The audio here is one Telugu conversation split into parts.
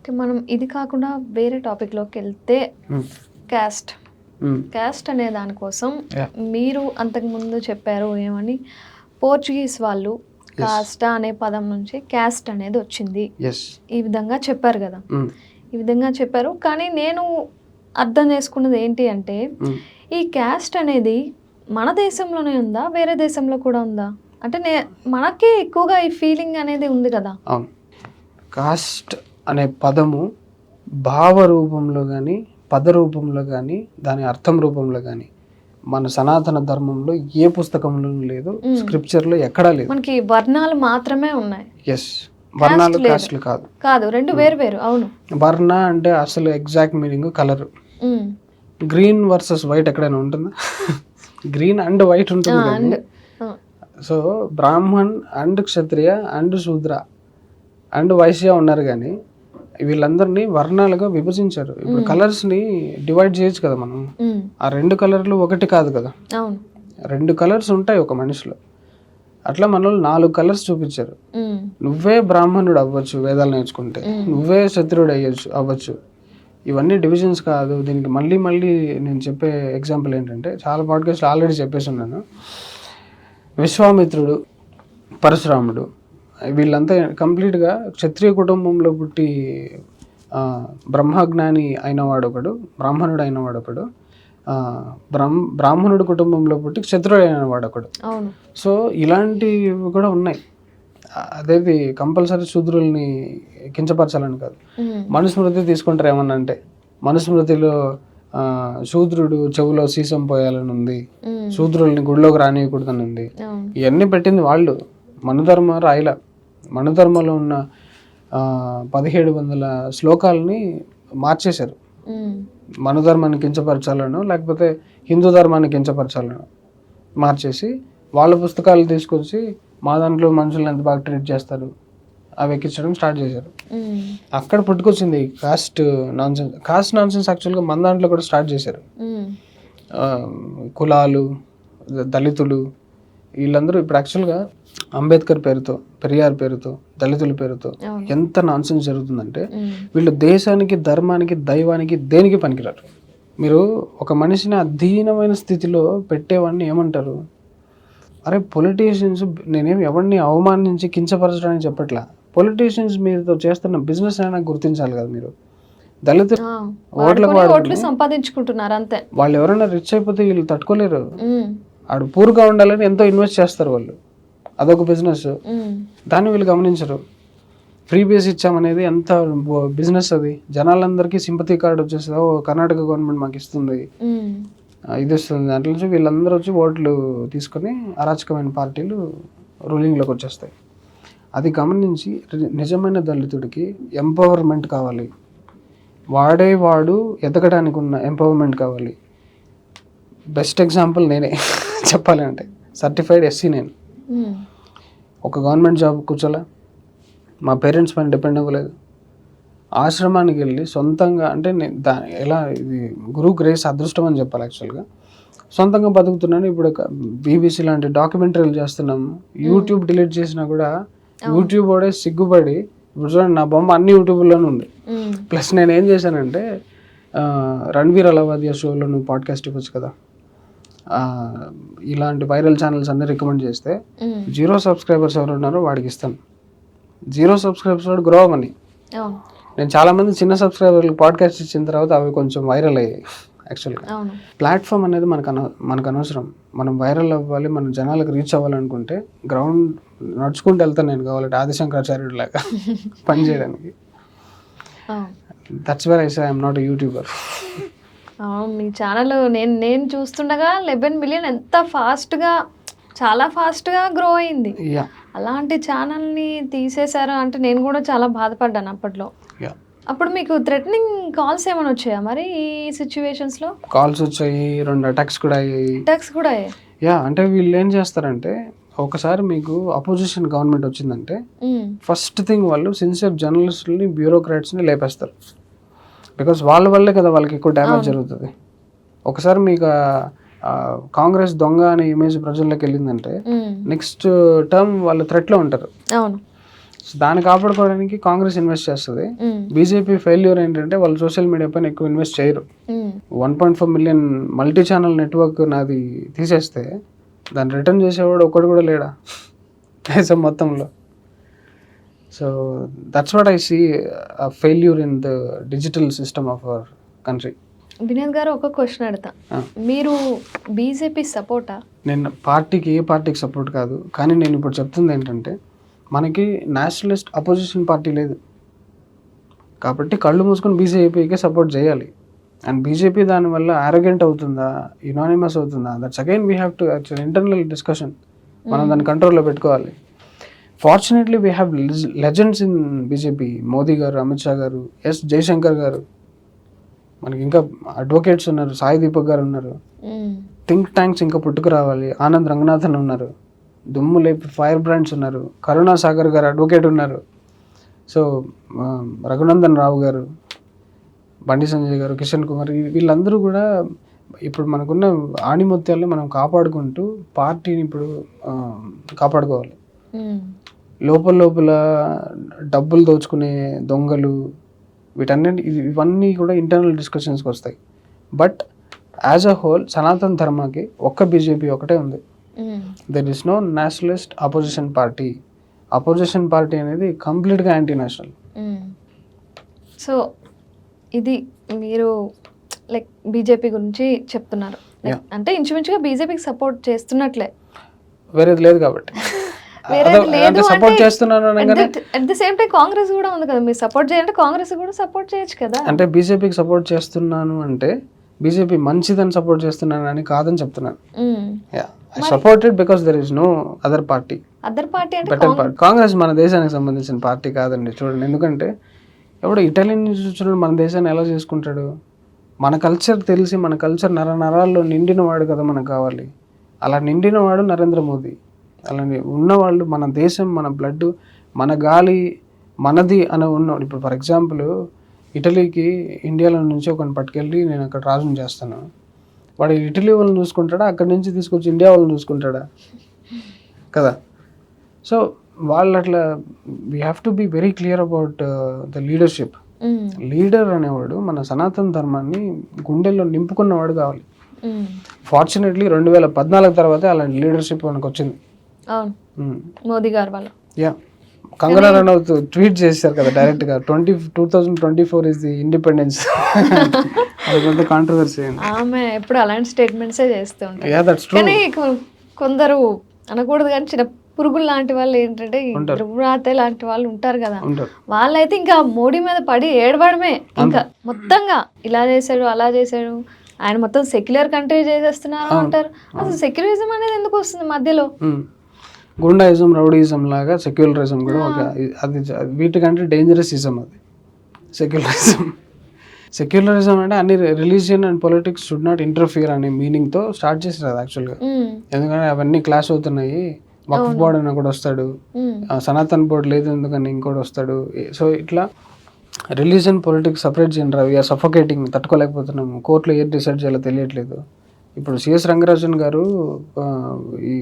ఓకే. మనం ఇది కాకుండా వేరే టాపిక్‌లోకి వెళ్తే క్యాస్ట్. క్యాస్ట్ అనే దానికోసం మీరు అంతకుముందు చెప్పారు ఏమని, పోర్చుగీస్ వాళ్ళు కాస్టా అనే పదం నుంచి క్యాస్ట్ అనేది వచ్చింది. ఈ విధంగా చెప్పారు కదా. ఈ విధంగా చెప్పారు. కానీ నేను అర్థం చేసుకున్నది ఏంటి అంటే, ఈ క్యాస్ట్ అనేది మన దేశంలోనే ఉందా, వేరే దేశంలో కూడా ఉందా? అంటే మనకే ఎక్కువగా ఈ ఫీలింగ్ అనేది ఉంది కదా. అవును, కాస్ట్ అనే పదము భావ రూపంలో కానీ, పద రూపంలో కానీ, దాని అర్థం రూపంలో కానీ మన సనాతన ధర్మంలో ఏ పుస్తకంలో లేదు, స్క్రిప్చర్లో ఎక్కడా లేదు. మనకి వర్ణాలు మాత్రమే ఉన్నాయి. ఎస్, వర్ణాలు కాస్ట్లు కాదు. కాదు, రెండు వేరు వేరు. అవును, వర్ణ అంటే అసలు exact meaning colour. Green versus white ఎక్కడైనా ఉంటుందా? గ్రీన్ అండ్ వైట్ ఉంటుంది కానీ. So Brahman and Kshatriya and శూద్ర అండ్ వైశ్య ఉన్నారు కానీ వీళ్ళందరినీ వర్ణాలుగా విభజించారు. ఇప్పుడు కలర్స్ ని డివైడ్ చేయొచ్చు కదా మనం. ఆ రెండు కలర్లు ఒకటి కాదు కదా, రెండు కలర్స్ ఉంటాయి ఒక మనిషిలో. అట్లా మన వాళ్ళు 4 కలర్స్ చూపించారు. నువ్వే బ్రాహ్మణుడు అవ్వచ్చు వేదాలు నేర్చుకుంటే, నువ్వే క్షత్రియుడు అవ్వచ్చు. ఇవన్నీ డివిజన్స్ కాదు. దీనికి మళ్ళీ నేను చెప్పే ఎగ్జాంపుల్ ఏంటంటే, చాలా పాడ్కాస్ట్లు ఆల్రెడీ చెప్పేసి ఉన్నాను. విశ్వామిత్రుడు, పరశురాముడు వీళ్ళంతా కంప్లీట్గా క్షత్రియ కుటుంబంలో పుట్టి బ్రహ్మజ్ఞాని అయినవాడు ఒకడు, బ్రాహ్మణుడు అయినవాడు ఒకడు, బ్రాహ్మణుడు కుటుంబంలో పుట్టి క్షత్రుడు అయినవాడు ఒకడు. సో ఇలాంటివి కూడా ఉన్నాయి. అదేది కంపల్సరీ శూద్రుల్ని కించపరచాలని కాదు. మనుస్మృతి తీసుకుంటారు ఏమన్నా అంటే, మనుస్మృతిలో శూద్రుడు చెవులో సీసం పోయాలని ఉంది, శూద్రుల్ని గుడిలోకి రానియకూడదని ఉంది. ఇవన్నీ పెట్టింది వాళ్ళు. మనుధర్మ రాయల. మనుధర్మలో ఉన్న 1700 శ్లోకాలని మార్చేశారు. మనుధర్మాన్ని కించపరచాలను, లేకపోతే హిందూ ధర్మాన్ని కించపరచాలను మార్చేసి వాళ్ళ పుస్తకాలు తీసుకొచ్చి మా దాంట్లో మనుషులను ఎంత బాగా ట్రీట్ చేస్తారు అవి ఎక్కించడం స్టార్ట్ చేశారు. అక్కడ పుట్టుకొచ్చింది కాస్ట్ నాన్సెన్స్. కాస్ట్ నాన్సెన్స్ యాక్చువల్గా మన దాంట్లో కూడా స్టార్ట్ చేశారు. కులాలు, దళితులు వీళ్ళందరూ ఇప్పుడు యాక్చువల్గా అంబేద్కర్ పేరుతో, పెరియార్ పేరుతో, దళితుల పేరుతో ఎంత నాన్సెన్స్ జరుగుతుందంటే, వీళ్ళు దేశానికి, ధర్మానికి, దైవానికి దేనికి పనికిరారు. మీరు ఒక మనిషిని అధీనమైన స్థితిలో పెట్టేవాడిని ఏమంటారు? అరే పొలిటీషియన్స్, నేనేం ఎవరిని అవమానించి కించపరచడానికి చెప్పట్లా. పొలిటీషియన్స్ మీతో చేస్తున్న బిజినెస్ అయినా గుర్తించాలి కదా. మీరు దళితులు ఓట్లు సంపాదించుకుంటున్నారు అంతే. వాళ్ళు ఎవరైనా రిచ్ అయిపోతే వీళ్ళు తట్టుకోలేరు. ఆడు పూర్గా ఉండాలని ఎంతో ఇన్వెస్ట్ చేస్తారు వాళ్ళు, అదొక బిజినెస్. దాన్ని వీళ్ళు గమనించరు. ఫ్రీ బేస్ ఇచ్చామనేది ఎంత బిజినెస్ అది. జనాలందరికీ సింపతి కార్డు వచ్చేస్తుంది, కర్ణాటక గవర్నమెంట్ మాకు ఇస్తుంది, ఇది ఇస్తుంది. దాంట్లో నుంచి వీళ్ళందరూ వచ్చి ఓట్లు తీసుకొని అరాచకమైన పార్టీలు రూలింగ్లోకి వచ్చేస్తాయి. అది గమనించి నిజమైన దళితుడికి ఎంపవర్మెంట్ కావాలి, వాడు ఎదగడానికి ఉన్న ఎంపవర్మెంట్ కావాలి. బెస్ట్ ఎగ్జాంపుల్ నేనే చెప్పాలి అంటే, సర్టిఫైడ్ ఎస్సీ నేను. ఒక గవర్నమెంట్ జాబ్ కూర్చోలే, మా పేరెంట్స్ పైన డిపెండ్ అవ్వలేదు. ఆశ్రమానికి వెళ్ళి సొంతంగా, అంటే ఎలా ఇది గురువు గ్రేస్ అదృష్టం అని చెప్పాలి. యాక్చువల్గా సొంతంగా బతుకుతున్నాను. ఇప్పుడు బీబీసీ లాంటి డాక్యుమెంటరీలు చేస్తున్నాము. యూట్యూబ్ డిలీట్ చేసినా కూడా యూట్యూబ్ వాడే సిగ్గుపడి, ఇప్పుడు చూడండి నా బొమ్మ అన్ని యూట్యూబ్లోనే ఉంది. ప్లస్ నేను ఏం చేశానంటే, రణ్వీర్ అలవాదియా షోలో నువ్వు పాడ్కాస్ట్ ఇవ్వచ్చు కదా, ఇలాంటి వైరల్ ఛానల్స్ అన్ని రికమెండ్ చేస్తే 0 సబ్స్క్రైబర్స్ ఎవరు ఉన్నారో వాడికి ఇస్తాను. 0 సబ్స్క్రైబర్స్ వాడు గ్రో అవ్వని. నేను చాలామంది చిన్న సబ్స్క్రైబర్లకు పాడ్కాస్ట్ ఇచ్చిన తర్వాత అవి కొంచెం వైరల్ అయ్యాయి. యాక్చువల్గా ప్లాట్ఫామ్ అనేది మనకు అనవసరం. మనం వైరల్ అవ్వాలి, మన జనాలకు రీచ్ అవ్వాలనుకుంటే గ్రౌండ్ నడుచుకుంటూ వెళ్తాను నేను, కావాలంటే ఆదిశంకరాచార్యుడు లాగా పని చేయడానికి. That's where I say I'm not a YouTuber. Me channel నేను చూస్తుండగా 11 మిలియన్ ఎంత ఫాస్ట్గా, చాలా ఫాస్ట్గా గ్రో అయింది. అలాంటి ఛానల్ని తీసేశారు అంటే నేను కూడా చాలా బాధపడ్డాను అప్పట్లో. అప్పుడు మీకు థ్రెటనింగ్ కాల్స్ ఏమైనా వచ్చాయా మరి ఈ సిచ్యువేషన్స్లో? కాల్స్ వచ్చాయి, 2 అటాక్స్ కూడా అయ్యాయి. అంటే వీళ్ళు ఏం చేస్తారంటే, ఒకసారి మీకు అపోజిషన్ గవర్నమెంట్ వచ్చిందంటే ఫస్ట్ థింగ్ వాళ్ళు సిన్సియర్ జర్నలిస్టులని, బ్యూరోక్రాట్స్ని లేపేస్తారు. బికాస్ వాళ్ళ వల్లే కదా వాళ్ళకి ఎక్కువ డ్యామేజ్ జరుగుతుంది. ఒకసారి మీకు కాంగ్రెస్ దొంగ అనే ఇమేజ్ ప్రజల్లోకి వెళ్ళిందంటే నెక్స్ట్ టర్మ్ వాళ్ళు థ్రెట్లో ఉంటారు. సో దాన్ని కాపాడుకోవడానికి కాంగ్రెస్ ఇన్వెస్ట్ చేస్తుంది. బీజేపీ ఫెయిల్యూర్ ఏంటంటే వాళ్ళు సోషల్ మీడియా పైన ఎక్కువ ఇన్వెస్ట్ చేయరు. 1.4 మిలియన్ మల్టీ ఛానల్ నెట్వర్క్ నాది తీసేస్తే దాన్ని రిటర్న్ చేసేవాడు ఒక్కడు కూడా లేడా దేశం మొత్తంలో. So that's what I see failure in the digital system of our country. Vinod గారు ఒక క్వశ్చన్ అడుగుతా, మీరు బీజేపీ సపోర్టా? నేను ఏ పార్టీకి సపోర్ట్ కాదు, కానీ నేను ఇప్పుడు చెప్తుంది ఏంటంటే మనకి నేషనలిస్ట్ అపోజిషన్ పార్టీ లేదు కాబట్టి కళ్ళు మూసుకొని బీజేపీకే సపోర్ట్ చేయాలి. అండ్ బీజేపీ దానివల్ల ఆరోగెంట్ అవుతుందా, యునానిమస్ అవుతుందా, that's again we have to internal discussion. మనం దాన్ని కంట్రోల్లో పెట్టుకోవాలి. Fortunately we have legends in BJP. Modi గారు, అమిత్ షా గారు, ఎస్ జయశంకర్ గారు, మనకి ఇంకా అడ్వకేట్స్ ఉన్నారు, సాయి దీపక్ గారు ఉన్నారు, థింక్ ట్యాంక్స్ ఇంకా పుట్టుకు రావాలి. ఆనంద్ రంగనాథన్ ఉన్నారు, దుమ్ము లేపి ఫైర్ బ్రాండ్స్ ఉన్నారు, కరుణా సాగర్ గారు అడ్వకేట్ ఉన్నారు. సో రఘునందన్ రావు గారు, బండి సంజయ్ గారు, కిషన్ కుమార్, వీళ్ళందరూ కూడా ఇప్పుడు మనకున్న ఆణిముత్యాలను మనం కాపాడుకుంటూ పార్టీని ఇప్పుడు కాపాడుకోవాలి. లోపల డబ్బులు దోచుకునే దొంగలు ఇవన్నీ కూడా ఇంటర్నల్ డిస్కషన్స్కి వస్తాయి. But as a whole Sanatan ధర్మకి ఒక్క బీజేపీ ఒకటే ఉంది. There is no nationalist opposition party. Opposition party అనేది కంప్లీట్గా యాంటీ నేషనల్. సో ఇది మీరు లైక్ బీజేపీ గురించి చెప్తున్నారు, అంటే ఇంచుమించుగా బీజేపీకి సపోర్ట్ చేస్తున్నట్లే, వేరేది లేదు కాబట్టి సపోర్ట్ చేస్తున్నాను. At the same time Congress కూడా ఉంది కదా, మీరు సపోర్ట్ చేయాలంటే కాంగ్రెస్ కూడా సపోర్ట్ చేయొచ్చు కదా. అంటే బీజేపీకి సపోర్ట్ చేస్తున్నాను అంటే బీజేపీ మంచిదని సపోర్ట్ చేస్తున్నాను అని కాదని చెప్తున్నాను. I supported because there is no other party అంటే బెటర్ పార్టీ. కాంగ్రెస్ మన దేశానికి సంబంధించిన పార్టీ కాదండి. చూడండి, ఎందుకంటే ఎవడో ఇటాలియన్ నుంచి వచ్చిన మన దేశాన్ని ఎలా చేసుకుంటాడు? మన కల్చర్ తెలిసి మన కల్చర్ నరాల్లో నిండిన వాడు కదా మనకు కావాలి. అలా నిండిన వాడు నరేంద్ర మోదీ. అలానే ఉన్నవాళ్ళు మన దేశం, మన బ్లడ్, మన గాలి మనది అని ఉన్నవాడు. ఇప్పుడు ఫర్ ఎగ్జాంపుల్ ఇటలీకి ఇండియాలో నుంచి ఒకరిని పట్టుకెళ్ళి నేను అక్కడ రాజుని చేస్తాను, వాడు ఇటలీ వాళ్ళని చూసుకుంటాడా, అక్కడి నుంచి తీసుకొచ్చి ఇండియా వాళ్ళని చూసుకుంటాడా కదా? సో వాళ్ళు అట్లా we have to be very clear about the leadership. Leader అనేవాడు మన సనాతన ధర్మాన్ని గుండెల్లో నింపుకున్నవాడు కావాలి. ఫార్చునేట్లీ 2014 తర్వాతే అలాంటి లీడర్షిప్ మనకు వచ్చింది. మోదీ గారు వల్ల. కంగనా రనౌత్ ట్వీట్ చేశారు కదా డైరెక్ట్ గా 2024 ఇస్ ది ఇండిపెండెన్స్. అది కాంట్రవర్సీ. ఆమె ఎప్పుడు అలాంటి స్టేట్మెంట్స్ చేస్తూ ఉంటారు. కానీ కొందరు అనకూడదు కానీ చిన్న పురుగులు లాంటి వాళ్ళు ఏంటంటే ధృవరాతే లాంటి వాళ్ళు ఉంటారు కదా, వాళ్ళైతే ఇంకా మోడీ మీద పడి ఏడవడమే. ఇంకా మొత్తంగా ఇలా చేశాడు అలా చేశాడు, ఆయన మొత్తం సెక్యులర్ కంట్రీ చేసేస్తున్నారు అంటారు. అసలు సెక్యులరిజం అనేది ఎందుకు వస్తుంది మధ్యలో? గుండాయిజం, రౌడీయిజం లాగా సెక్యులరిజం కూడా ఒక అది వీటికంటే డేంజరస్ ఇజం అది సెక్యులరిజం. సెక్యులరిజం అంటే అన్ని religion and politics should not interfere అనే మీనింగ్తో స్టార్ట్ చేశారు అది యాక్చువల్గా. ఎందుకంటే అవన్నీ క్లాష్ అవుతున్నాయి. వక్ఫ్ బోర్డ్ అని ఒకటి వస్తాడు, సనాతన్ బోర్డు లేదు ఎందుకని ఇంకోటి వస్తాడు. సో ఇట్లా రిలీజియన్ పొలిటిక్స్ సపరేట్ చేయండి, వీఆర్ సఫోకేటింగ్, తట్టుకోలేకపోతున్నాము, కోర్టులో ఏది డిసైడ్ చేయాలో తెలియట్లేదు. ఇప్పుడు సిఎస్ రంగరాజన్ గారు ఈ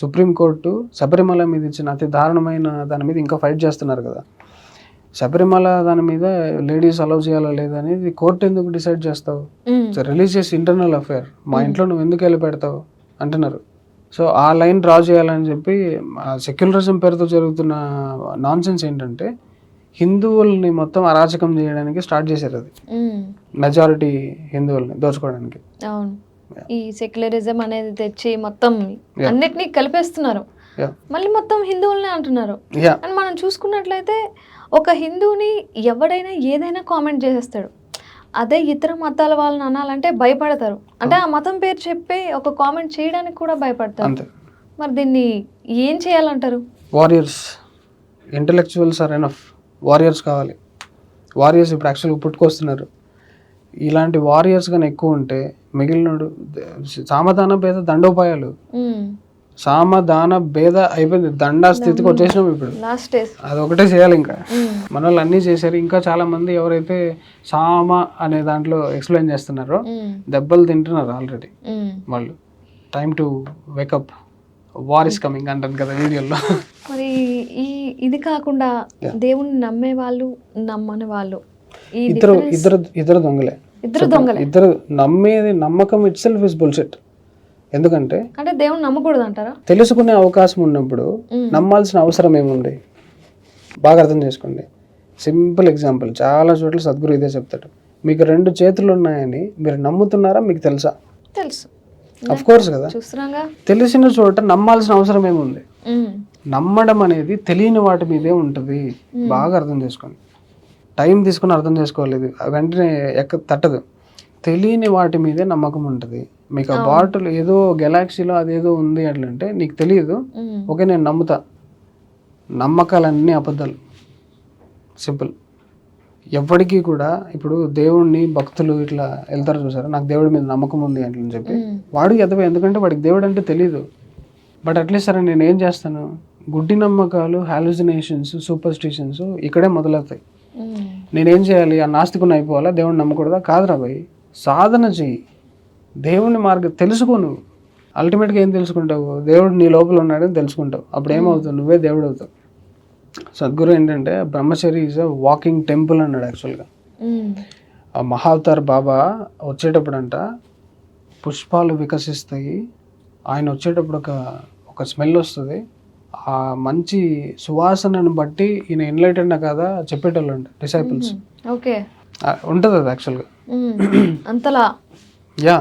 సుప్రీంకోర్టు శబరిమల మీద ఇచ్చిన అతి దారుణమైన దాని మీద ఇంకా ఫైట్ చేస్తున్నారు కదా. శబరిమల దాని మీద లేడీస్ అలౌ చేయాలా లేదా అనేది కోర్టు ఎందుకు డిసైడ్ చేస్తావు? రిలీజియస్ ఇంటర్నల్ అఫేర్, మా ఇంట్లో నువ్వు ఎందుకు వెళ్ళి పెడతావు అంటున్నారు. సో ఆ లైన్ డ్రా చేయాలని చెప్పి సెక్యులరిజం పేరుతో జరుగుతున్న నాన్సెన్స్ ఏంటంటే హిందువుల్ని మొత్తం అరాచకం చేయడానికి స్టార్ట్ చేశారు. అది మెజారిటీ హిందువుల్ని దోచుకోవడానికి. ఈ సెక్యులరిజం అనేది తెచ్చి మొత్తం అన్నిటినీ కలిపేస్తున్నారు, మళ్ళీ మొత్తం హిందువులనే అంటున్నారు. అని మనం చూసుకున్నట్లయితే ఒక హిందువుని ఎవడైనా ఏదైనా కామెంట్ చేసేస్తాడు, అదే ఇతర మతాల వాళ్ళని అనాలంటే భయపడతారు. అంటే ఆ మతం పేరు చెప్పి ఒక కామెంట్ చేయడానికి కూడా భయపడతారు. మరి దీన్ని ఏం చేయాలంటారు? Warriors, intellectuals are enough. Warriors కావాలి. వారియర్స్ ఇప్పుడు యాక్చువల్గా పుట్టుకొస్తున్నారు. ఇలాంటి వారియర్స్ కానీ ఎక్కువ ఉంటే మిగిలినడు సామధాన భేద దండోపాయాలు, సామధాన భేద అయిపోయింది, దండా స్థితికి వచ్చేసినాం ఇప్పుడు. అదొకటే చేయాలి. ఇంకా మన వాళ్ళు అన్నీ చేశారు. ఇంకా చాలా మంది ఎవరైతే సామ అనే దాంట్లో ఎక్స్ప్లెయిన్ చేస్తున్నారో దెబ్బలు తింటున్నారు ఆల్రెడీ వాళ్ళు. Time to wake up, war is coming అంటారు కదా వీడియోలో. మరి ఇది కాకుండా దేవుణ్ణి నమ్మే వాళ్ళు, నమ్మని వాళ్ళు, ఈ ఇద్దరు దొంగలే. ఇద్దరు నమ్మేది, నమ్మకం ఇట్ సెల్ఫ్ ఇస్ బుల్షిట్. ఎందుకంటే అంటే దేవుని నమ్మకూడదు అంటారా? తెలుసుకునే అవకాశం ఉన్నప్పుడు నమ్మాల్సిన అవసరం ఏముంది? బాగా అర్థం చేసుకోండి. సింపుల్ ఎగ్జాంపుల్, చాలా చోట్ల సద్గురు ఇదే చెప్తాడు. మీకు 2 చేతులు ఉన్నాయని మీరు నమ్ముతున్నారా? మీకు తెలుసా? తెలుసు, అఫ్ కోర్స్ కదా. చూస్తున్నాగా. తెలిసిన చోట నమ్మాల్సిన అవసరం ఏముంది? నమ్మడం అనేది తెలియని వాటి మీదే ఉంటుంది. బాగా అర్థం చేసుకోండి. టైం తీసుకుని అర్థం చేసుకోలేదు, వెంటనే తట్టదు. తెలియని వాటి మీదే నమ్మకం ఉంటుంది. మీకు ఆ బాటిల్ ఏదో గెలాక్సీలో అదేదో ఉంది అట్లంటే నీకు తెలియదు, ఓకే నేను నమ్ముతా. నమ్మకాలన్నీ అబద్ధాలు. సింపుల్. ఎప్పటికీ కూడా ఇప్పుడు దేవుణ్ణి భక్తులు ఇట్లా వెళ్తారు చూసారా, నాకు దేవుడి మీద నమ్మకం ఉంది అని చెప్పి, వాడు ఎదవే. ఎందుకంటే వాడికి దేవుడు అంటే తెలియదు. బట్ అట్లీస్ట్ సరే నేను ఏం చేస్తాను, గుడ్డి నమ్మకాలు, హాలుసినేషన్స్, సూపర్స్టిషన్స్ ఇక్కడే మొదలవుతాయి. నేనేం చేయాలి? ఆ నాస్తికుని అయిపోవాలా? దేవుడిని నమ్మకూడదా? కాదురా భయ్, సాధన చెయ్యి, దేవుని మార్గం తెలుసుకో. నువ్వు అల్టిమేట్గా ఏం తెలుసుకుంటావు? దేవుడు నీ లోపల ఉన్నాడని తెలుసుకుంటావు. అప్పుడు ఏమవుతావు? నువ్వే దేవుడు అవుతావు. సద్గురు ఏంటంటే బ్రహ్మచరి ఈజ్ అ వాకింగ్ టెంపుల్ అన్నాడు. యాక్చువల్గా ఆ మహావతార్ బాబా వచ్చేటప్పుడంట పుష్పాలు వికసిస్తాయి, ఆయన వచ్చేటప్పుడు ఒక స్మెల్ వస్తుంది. ఆ మంచి సువాసనను బట్టి ఈయన ఎన్లైటెడ్ కదా చెప్పేటోళ్ళు అంట డిసైపుల్స్. ఓకే, ఉంటుంది అది యాక్చువల్గా అంతలా. Yeah,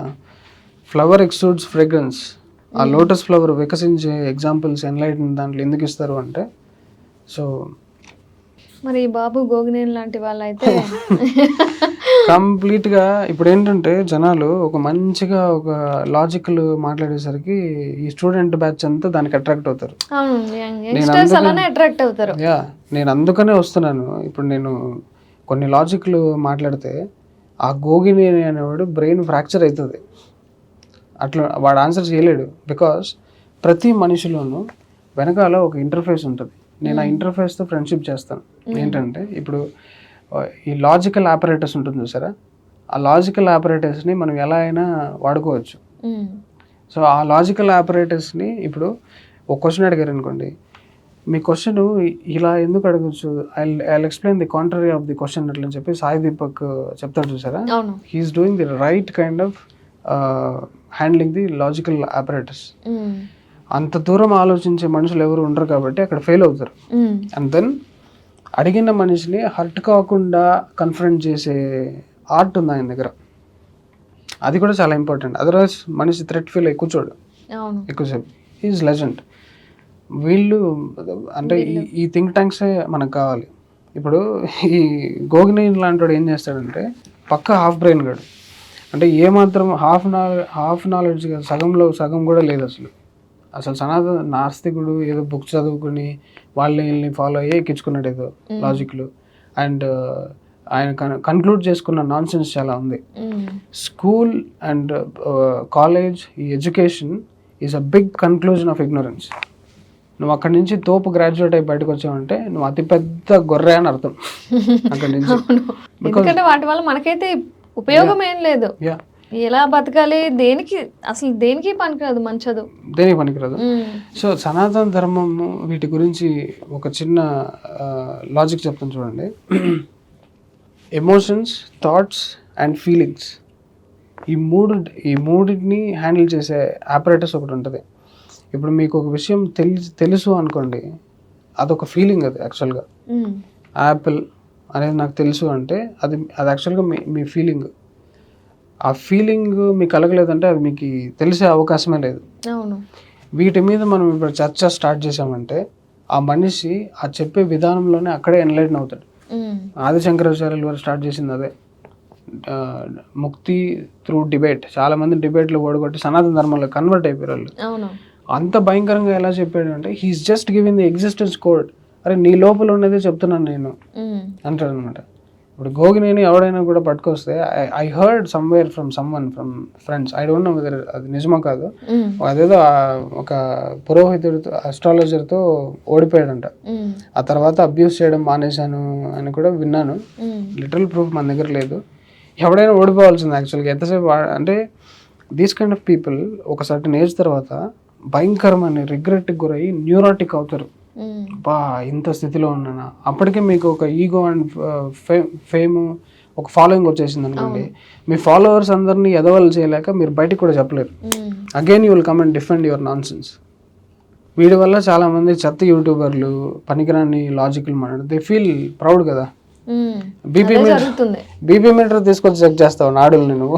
flower exudes fragrance. ఆ లోటస్ ఫ్లవర్ వికసించే ఎగ్జాంపుల్స్ ఎన్లైటెన్ దాంట్లో ఎందుకు ఇస్తారు అంటే, సో మరి బాబు గోగినేని లాంటి వాళ్ళు అయితే కంప్లీట్గా ఇప్పుడు ఏంటంటే జనాలు ఒక మంచిగా ఒక లాజికల్ మాట్లాడేసరికి ఈ స్టూడెంట్ బ్యాచ్ అంతా దానికి అట్రాక్ట్ అవుతారు. యా, నేను అందుకనే వస్తున్నాను. ఇప్పుడు నేను కొన్ని లాజిక్లు మాట్లాడితే ఆ గోగినేని అనేవాడు బ్రెయిన్ ఫ్రాక్చర్ అవుతుంది. అట్లా వాడు ఆన్సర్ చేయలేడు. బికాస్ ప్రతి మనిషిలోనూ వెనకాల ఒక ఇంటర్ఫేస్ ఉంటుంది. నేను ఆ ఇంటర్ఫేస్తో ఫ్రెండ్షిప్ చేస్తాను. ఏంటంటే ఇప్పుడు ఈ లాజికల్ ఆపరేటర్స్ ఉంటుంది చూసారా, ఆ లాజికల్ ఆపరేటర్స్ని మనం ఎలా అయినా వాడుకోవచ్చు. సో ఆ లాజికల్ ఆపరేటర్స్ని ఇప్పుడు ఒక క్వశ్చన్ అడిగారు అనుకోండి, మీ క్వశ్చన్ ఇలా ఎందుకు అడగచ్చు, I explain the contrary of the question అట్లా అని చెప్పి సాయి దీపక్ చెప్తాడు చూసారా. He's doing the right kind of handling the logical operators. అంత దూరం ఆలోచించే మనుషులు ఎవరు ఉండరు కాబట్టి అక్కడ ఫెయిల్ అవుతారు. అండ్ దెన్ అడిగిన మనిషిని హర్ట్ కాకుండా కన్ఫరెంట్ చేసే ఆర్ట్ ఉంది ఆయన దగ్గర. అది కూడా చాలా ఇంపార్టెంట్. అదర్వైజ్ మనిషి థ్రెట్ ఫీల్ కూర్చోడు ఎక్కువసేపు. Is legend. వీళ్ళు అంటే ఈ థింక్ ట్యాంక్సే మనకు కావాలి. ఇప్పుడు ఈ గోగినేని లాంటి వాడు ఏం చేస్తాడంటే పక్క హాఫ్ బ్రెయిన్ గాడు. అంటే ఏమాత్రం హాఫ్ నాలెడ్జ్ సగంలో సగం కూడా లేదు అసలు సనాతన నాస్తికుడు ఏదో బుక్స్ చదువుకుని వాళ్ళని ఫాలో అయ్యి ఎక్కించుకున్నాడు ఏదో లాజిక్లు. అండ్ ఆయన కన్క్లూడ్ చేసుకున్న నాన్ సెన్స్ చాలా ఉంది. స్కూల్ అండ్ కాలేజ్, ఈ education is a big conclusion of ignorance. నువ్వు అక్కడి నుంచి తోపు గ్రాడ్యుయేట్ అయి బయటకు వచ్చావంటే నువ్వు అతిపెద్ద గొర్రె అని అర్థం అక్కడి నుంచి. ఎందుకంటే వాటి వల్ల మనకైతే ఉపయోగం ఏం లేదు. ఎలా బతకాలి, దేనికి పనికిరాదు, మంచదు దేనికి పనికిరాదు. సో సనాతన ధర్మం వీటి గురించి ఒక చిన్న లాజిక్ చెప్తాను చూడండి. ఎమోషన్స్, థాట్స్ అండ్ ఫీలింగ్స్, ఈ మూడింటిని హ్యాండిల్ చేసే ఆపరేటర్స్ ఒకటి ఉంటుంది. ఇప్పుడు మీకు ఒక విషయం తెలుసు అనుకోండి, అదొక ఫీలింగ్. అది యాక్చువల్గా యాపిల్ అనేది నాకు తెలుసు అంటే అది యాక్చువల్గా మీ ఫీలింగ్. ఆ ఫీలింగ్ మీకు కలగలేదంటే అది మీకు తెలిసే అవకాశమే లేదు. వీటి మీద మనం ఇప్పుడు చర్చ స్టార్ట్ చేసామంటే ఆ మనిషి ఆ చెప్పే విధానంలోనే అక్కడే ఎన్లైటన్ అవుతాడు. ఆదిశంకరాచార్యుల వారు స్టార్ట్ చేసింది అదే, ముక్తి త్రూ డిబేట్. చాలా మంది డిబేట్లో ఓడగొట్టి సనాతన ధర్మంలో కన్వర్ట్ అయిపోయారు వాళ్ళు. అంత భయంకరంగా ఎలా చెప్పాడు అంటే he's just giving the existence code. అరే నీ లోపల ఉన్నదే చెప్తున్నాను నేను అంటాడు అనమాట. ఇప్పుడు గోగినేని ఎవడైనా కూడా పట్టుకొస్తే I heard somewhere from friends, I don't know whether అది నిజమో కాదు, అదేదో ఒక పురోహితుడితో అస్ట్రాలజర్తో ఓడిపోయాడంట. ఆ తర్వాత అబ్యూస్ చేయడం మానేశాను అని కూడా విన్నాను. లిటరల్ ప్రూఫ్ మన దగ్గర లేదు. ఎవడైనా ఓడిపోవాల్సింది యాక్చువల్గా. ఎంతసేపు అంటే దీస్ కైండ్ ఆఫ్ పీపుల్ ఒక సర్టన్ ఏజ్ తర్వాత భయంకరమైన రిగ్రెట్కి గురయ్యి న్యూరాటిక్ అవుతారు. బా ఇంత స్థితిలో ఉన్నానా, అప్పటికే మీకు ఒక ఈగో అండ్ ఫేమ్ ఒక ఫాలోయింగ్ వచ్చేసింది అనుకోండి, మీ ఫాలోవర్స్ అందరినీ ఎదవలు చేయలేక మీరు బయటికి కూడా చెప్పలేరు. Again you will come and defend your non sense. వీడి వల్ల చాలా మంది చెత్త యూట్యూబర్లు పనికిరాని లాజికల్ మాట్లాడు, దే ఫీల్ ప్రౌడ్ కదా. బీపీ మీటర్ తీసుకొచ్చి చెక్ చేస్తావు నాడులు, నేను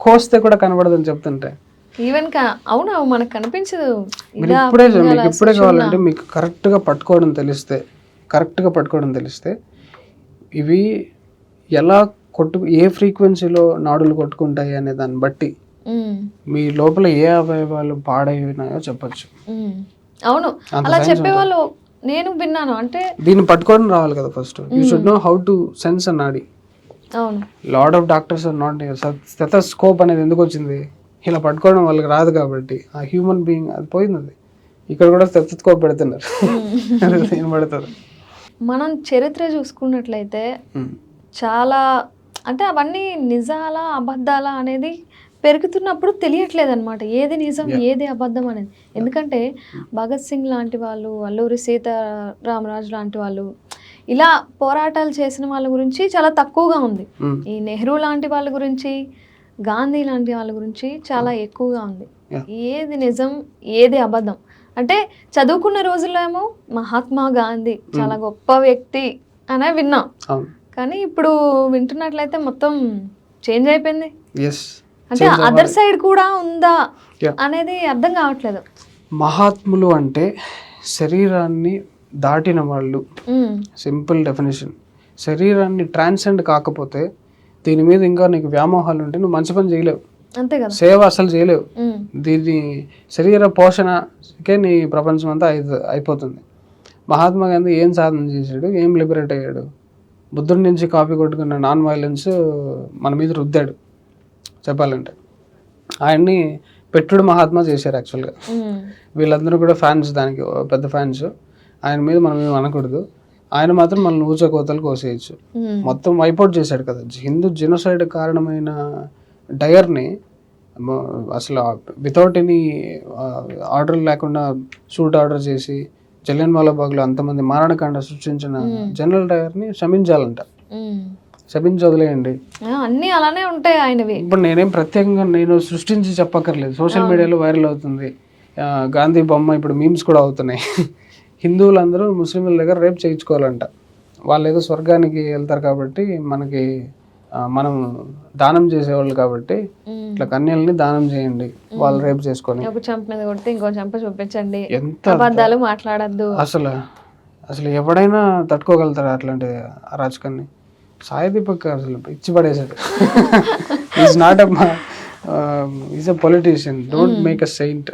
కోస్తే కూడా కనబడదని చెప్తుంటే ఈవెన్ అవును మనకు కనిపించదు. మీరు ఇప్పుడే కావాలంటే మీకు కరెక్ట్గా పట్టుకోవడం తెలిస్తే ఇవి ఎలా ఏ ఫ్రీక్వెన్సీలో నాడులు కొట్టుకుంటాయి అనే దాన్ని బట్టి మీ లోపల ఏ అవయవాలు పాడైనాయో చెప్పచ్చు. అవును, అలా చెప్పేవాళ్ళు నేను విన్నాను. అంటే దీన్ని పట్టుకోవడం రావాలి కదా first. You should know how to sense a నాడి. అవును, lot of doctors are not. Stethoscope అనేది ఎందుకు వచ్చింది? ఇలా పట్టుకోవడం వాళ్ళకి రాదు కాబట్టి. ఆ హ్యూమన్ బీయింగ్ అది పోయింది. అది ఇక్కడ కూడా స్టెథోస్కోప్ పెడుతున్నారు, ఏం పడుతుంది. మనం చరిత్ర చూసుకున్నట్లయితే చాలా, అంటే అవన్నీ నిజాలా అబద్ధాలా అనేది పెరుగుతున్నప్పుడు తెలియట్లేదు అనమాట, ఏది నిజం ఏది అబద్ధం అనేది. ఎందుకంటే భగత్ సింగ్ లాంటి వాళ్ళు, అల్లూరి సీతారామరాజు లాంటి వాళ్ళు, ఇలా పోరాటాలు చేసిన వాళ్ళ గురించి చాలా తక్కువగా ఉంది. ఈ నెహ్రూ లాంటి వాళ్ళ గురించి, గాంధీ లాంటి వాళ్ళ గురించి చాలా ఎక్కువగా ఉంది. ఏది నిజం ఏది అబద్ధం అంటే చదువుకున్న రోజుల్లో ఏమో మహాత్మా గాంధీ చాలా గొప్ప వ్యక్తి అనే విన్నాం, కానీ ఇప్పుడు వింటున్నట్లయితే మొత్తం చేంజ్ అయిపోయింది. అంటే అదర్ సైడ్ కూడా ఉందా అనేది అర్థం కావట్లేదు. మహాత్ములు అంటే శరీరాన్ని దాటిన వాళ్ళు, సింపుల్ డెఫినేషన్. శరీరాన్ని ట్రాన్సెండ్ కాకపోతే, దీని మీద ఇంకా నీకు వ్యామోహాలు ఉంటే నువ్వు మంచి పని చేయలేవు, అంతే కదా, సేవ అసలు చేయలేవు. దీని శరీర పోషణకే నీ ప్రపంచం అంతా అయిపోతుంది. మహాత్మా గాంధీ ఏం సాధన చేశాడు, ఏం లిబరేట్ అయ్యాడు? బుద్ధుడి నుంచి కాపీ కొట్టుకున్న నాన్ వైలెన్స్ మన మీద రుద్దాడు చెప్పాలంటే. ఆయన్ని పెట్టుడు మహాత్మా చేశారు యాక్చువల్గా. వీళ్ళందరూ కూడా ఫ్యాన్స్, దానికి పెద్ద ఫ్యాన్స్. ఆయన మీద మనం ఏం అనకూడదు, ఆయన మాత్రం మనల్ని ఊచకోతలు కోసేయచ్చు. మొత్తం వైపౌట్ చేశాడు కదా. హిందూ జెనోసైడ్ కారణమైన డయర్ని అసలు వితౌట్ ఎనీ ఆర్డర్ లేకుండా షూట్ ఆర్డర్ చేసి జలియన్ బాగ్లో అంతమంది మారణకాండ సృష్టించిన జనరల్ డయర్ని క్షమించాలంట. క్షమించి వదిలేయండి, అన్నీ అలానే ఉంటాయి ఆయనవి. ఇప్పుడు నేనేం ప్రత్యేకంగా నేను సృష్టించి చెప్పక్కర్లేదు, సోషల్ మీడియాలో వైరల్ అవుతుంది. గాంధీ బొమ్మ ఇప్పుడు మీమ్స్ కూడా అవుతున్నాయి. హిందువులందరూ ముస్లింల దగ్గర రేప్ చేయించుకోవాలంట. వాళ్ళు ఏదో స్వర్గానికి వెళ్తారు కాబట్టి, మనకి మనం దానం చేసేవాళ్ళు కాబట్టి ఇట్లా కన్యల్ని దానం చేయండి, వాళ్ళు రేపు చేసుకొని. ఒక చెంప మీద కొడితే ఇంకో చెంప చూపించండి, ఎంత అబద్ధాలు మాట్లాడద్దు. అసలు ఎవడైనా తట్టుకోగలుగుతారు అట్లాంటి అరాచకాన్ని? సాయి దీపక్ అసలు ఇచ్చి పడేశాడు. Is not is a politician, don't make a Saint.